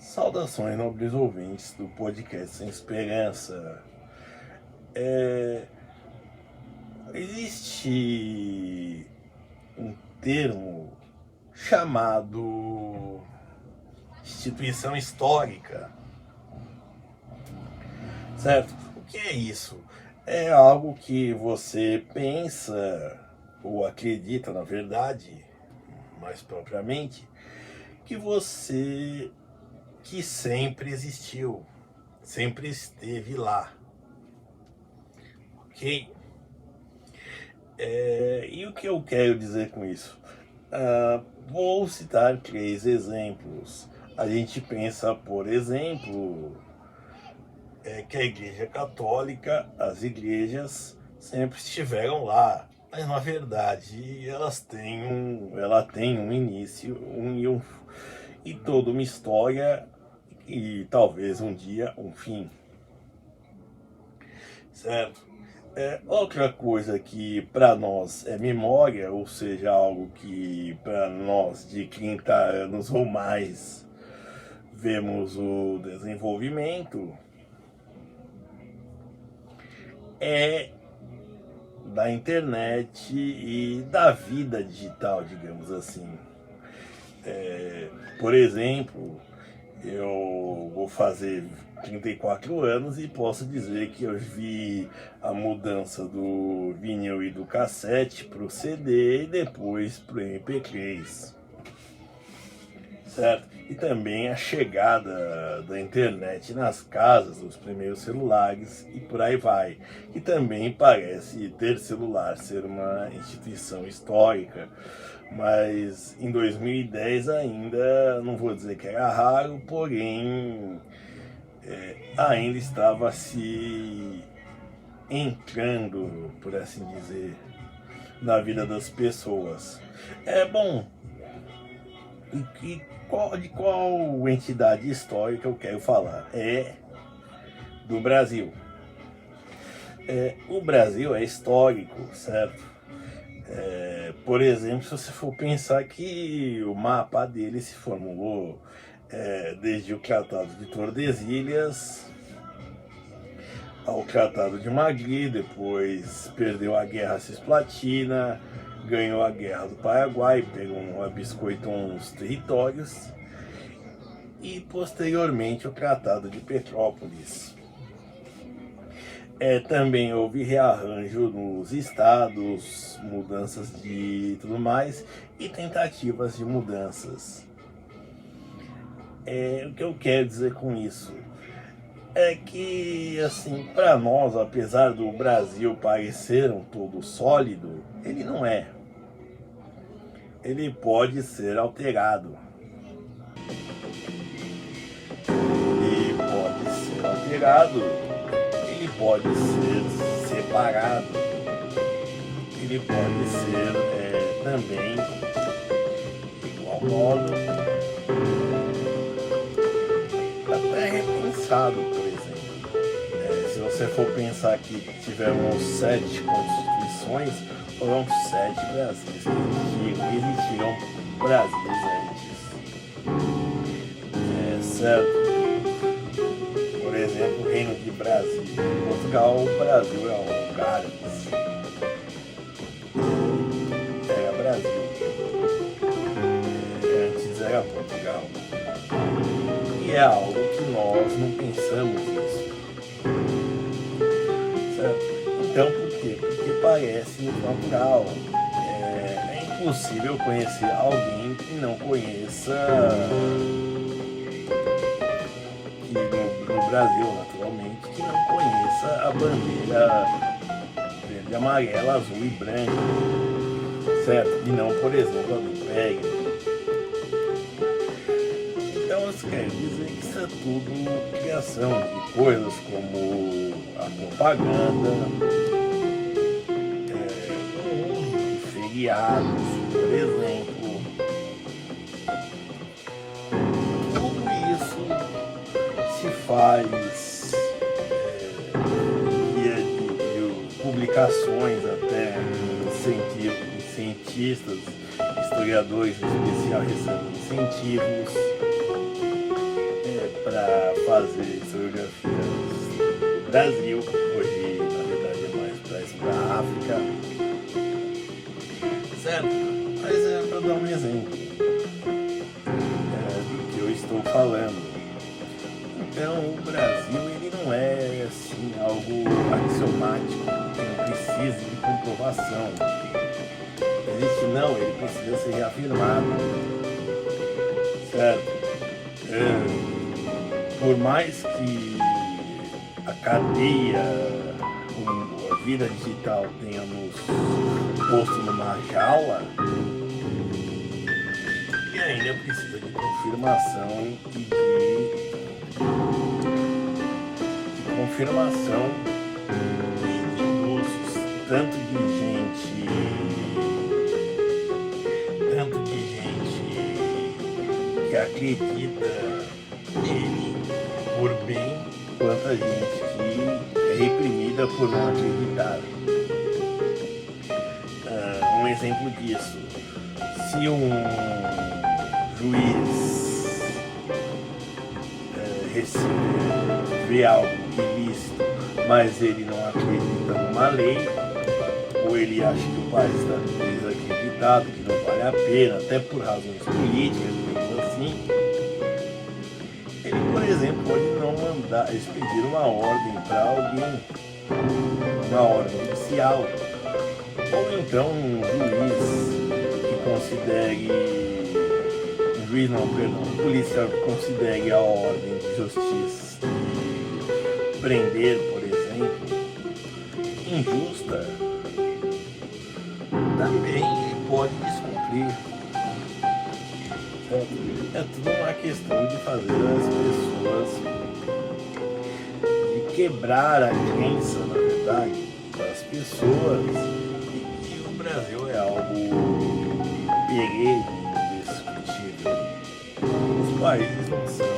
Saudações, nobres ouvintes do podcast Sem Esperança. Existe um termo chamado instituição histórica, certo? O que é isso? É algo que você pensa ou acredita, na verdade, mais propriamente, que sempre existiu, sempre esteve lá, ok? E o que eu quero dizer com isso? Vou citar 3 exemplos. A gente pensa, por exemplo, que a Igreja Católica, as igrejas sempre estiveram lá, mas na verdade ela tem um início e toda uma história e talvez um dia um fim, certo? Outra coisa que para nós é memória, ou seja, algo que para nós de 30 anos ou mais vemos o desenvolvimento, é da internet e da vida digital, digamos assim. Por exemplo, eu vou fazer 34 anos e posso dizer que eu vi a mudança do vinil e do cassete para o CD e depois para o MP3, certo? E também a chegada da internet nas casas, os primeiros celulares e por aí vai. E também parece ter celular ser uma instituição histórica, mas em 2010 ainda, não vou dizer que era raro, porém ainda estava se entrando, por assim dizer, na vida das pessoas. Bom, de qual entidade histórica eu quero falar? É do Brasil. O Brasil é histórico, certo? Por exemplo, se você for pensar que o mapa dele se formulou desde o Tratado de Tordesilhas ao Tratado de Madrid, depois perdeu a Guerra Cisplatina, ganhou a Guerra do Paraguai, biscoitou uns territórios e posteriormente o Tratado de Petrópolis. Também houve rearranjo nos estados, mudanças de tudo mais e tentativas de mudanças. O que eu quero dizer com isso é que, assim, para nós, apesar do Brasil parecer um todo sólido, ele não é. Ele pode ser alterado. Ele pode ser separado. Ele pode ser também, de igual modo, até repensado, por exemplo. Se você for pensar que tivemos 7 constituições, foram 7 Brasis que existiram Brasis antes. Certo? Por exemplo, o Reino de Brasil. Em Portugal, o Brasil é um lugar. Era Brasil. Antes era Portugal. E é algo que nós não pensamos nisso. Certo? Então, por quê? Porque parece natural. É impossível conhecer alguém que não conheça, no Brasil, naturalmente, que não conheça a bandeira verde, amarela, azul e branca, certo? E não, por exemplo, a do Império. Então, isso quer dizer que isso é tudo criação de coisas como a propaganda, o uso de feriados, por exemplo. Tudo isso se faz via de publicações até cientistas, historiadores em especial recebem incentivos. fazer historiografias do Brasil, hoje na verdade é mais para a África, certo? Mas é para dar um exemplo do que eu estou falando. Então o Brasil ele não é assim algo axiomático, que não precisa de comprovação. Existe não, ele precisa ser reafirmado, certo? Por mais que a cadeia, a vida digital tenha nos posto numa jaula, e ainda precisa de confirmação e de confirmação e de indúcios, tanto de gente que acredita nele por bem, quanto a gente que é reprimida por não acreditar. Um exemplo disso, se um juiz vê algo ilícito, mas ele não acredita numa lei, ou ele acha que o país está desacreditado, que não vale a pena, até por razões políticas, mesmo assim, ele, por exemplo, pode não expedir uma ordem para alguém, uma ordem oficial, ou então um policial que considere a ordem de justiça de prender, por exemplo, injusta, também pode descumprir. É tudo uma questão de fazer as pessoas, de quebrar a crença, na verdade, das pessoas, de que o Brasil é algo perene, indiscutível. Os países não são.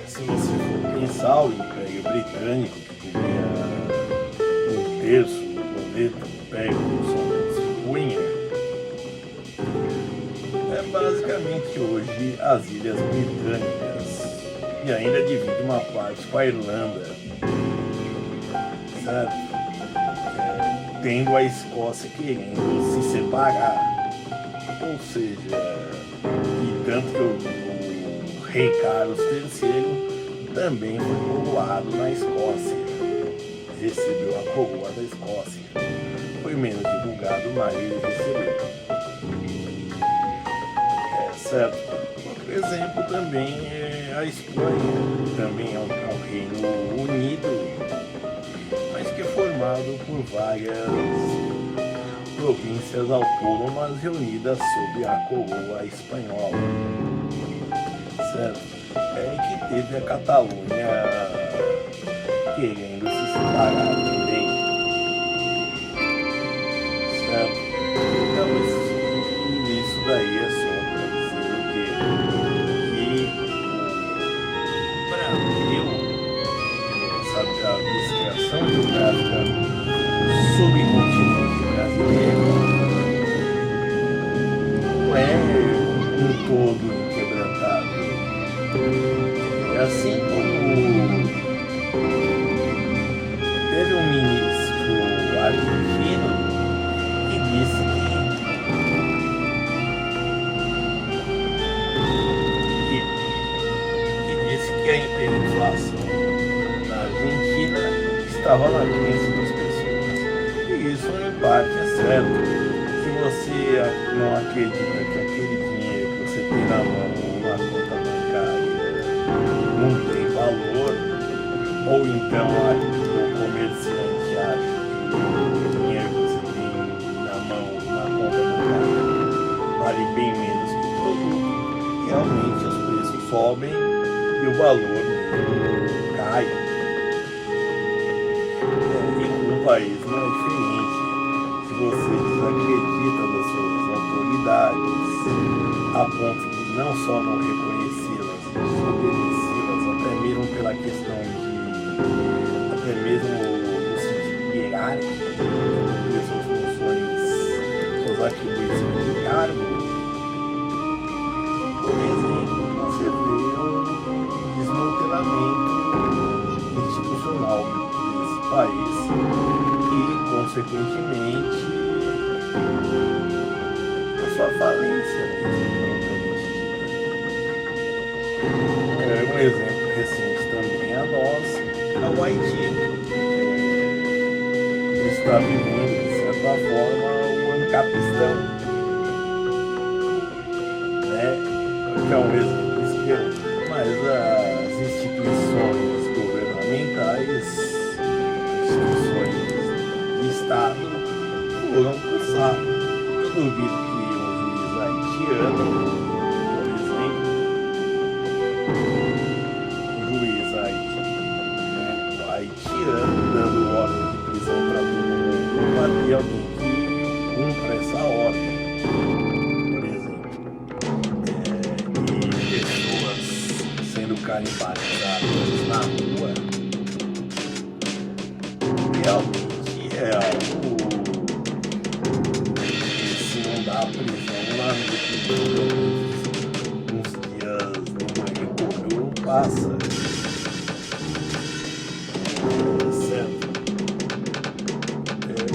Se você for pensar, o Império Britânico, que teria um terço do planeta, o Império que se punha, é basicamente hoje as Ilhas Britânicas, e ainda divide uma parte com a Irlanda, certo? Tendo a Escócia querendo se separar, ou seja, e tanto que o rei Carlos III também foi coroado na Escócia, recebeu a coroa da Escócia, foi menos divulgado, mas ele recebeu. Certo? Outro exemplo também é a Espanha, que também é um reino unido, mas que é formado por várias províncias autônomas reunidas sob a coroa espanhola. Certo? É que teve a Catalunha querendo se separar também. Certo? Então isso daí é só a descriação geográfica subcontinente brasileiro não é um todo inquebrantável. Assim como teve um ministro argentino que disse que a hiperinflação estava na crença das pessoas. E isso em parte é certo. Se você não acredita que aquele dinheiro que você tem na mão ou na conta bancária não tem valor, ou então o comerciante acha que o dinheiro que você tem na mão ou na conta bancária vale bem menos que o produto, realmente os preços sobem e o valor cai. O país não é diferente. Se você desacredita das suas autoridades a ponto de não só não reconhecê-las, desobedecê-las, até mesmo pela questão de, até mesmo no sentido hierárquico, de suas funções, suas atribuições de cargo, por exemplo, você vê consequentemente, a sua falência mesmo. Um exemplo recente também a nós é o Haiti, que está vivendo, de certa forma, o ancapistão, né? Que é um exemplo esquerdo, mas as instituições governamentais, instituições de Estado, foram pro saco. Eu duvido que um juiz haitiano, por exemplo, haitiano dando ordem de prisão para todo mundo, bater alguém que cumpra essa ordem, por exemplo, e pessoas sendo canibalizadas na rua, realmente é algo que, se não dá prisão lá uns dias no manicômio, não passa.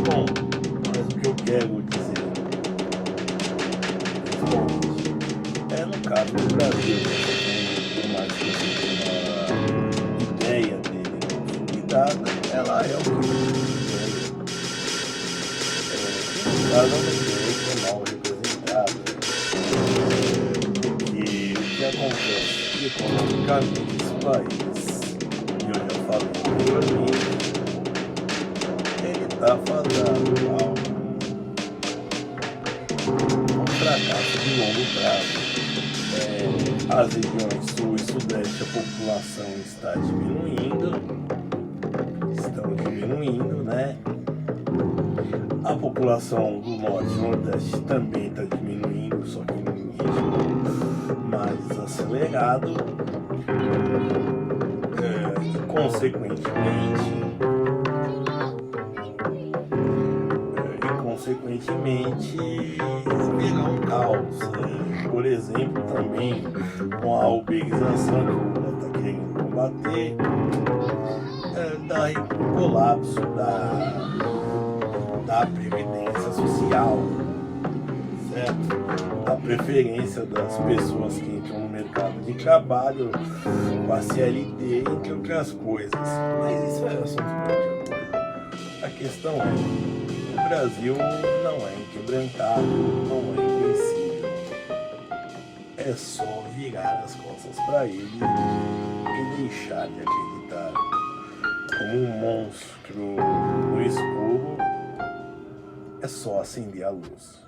Bom, mas o que eu quero dizer no caso do Brasil, por mais que eu tenha uma ideia dele consolidada, ela é o que no caso é uma ideia que é mal representada, porque o que acontece economicamente nesse país, e eu já falei anteriormente, está fadado a um fracasso de longo prazo. As regiões sul e sudeste, a população está diminuindo, né? A população do norte e nordeste também está diminuindo, só que num ritmo mais acelerado, e consequentemente virá um caos. Por exemplo, também com a uberização que o Lula está querendo combater, daí o colapso da previdência social, certo? A preferência das pessoas que entram no mercado de trabalho com a CLT, entre outras coisas. Mas isso é assunto de outra coisa. A questão é: o Brasil não é inquebrantável, não é invencível. É só virar as costas para ele e deixar de acreditar como um monstro no escuro. É só acender a luz.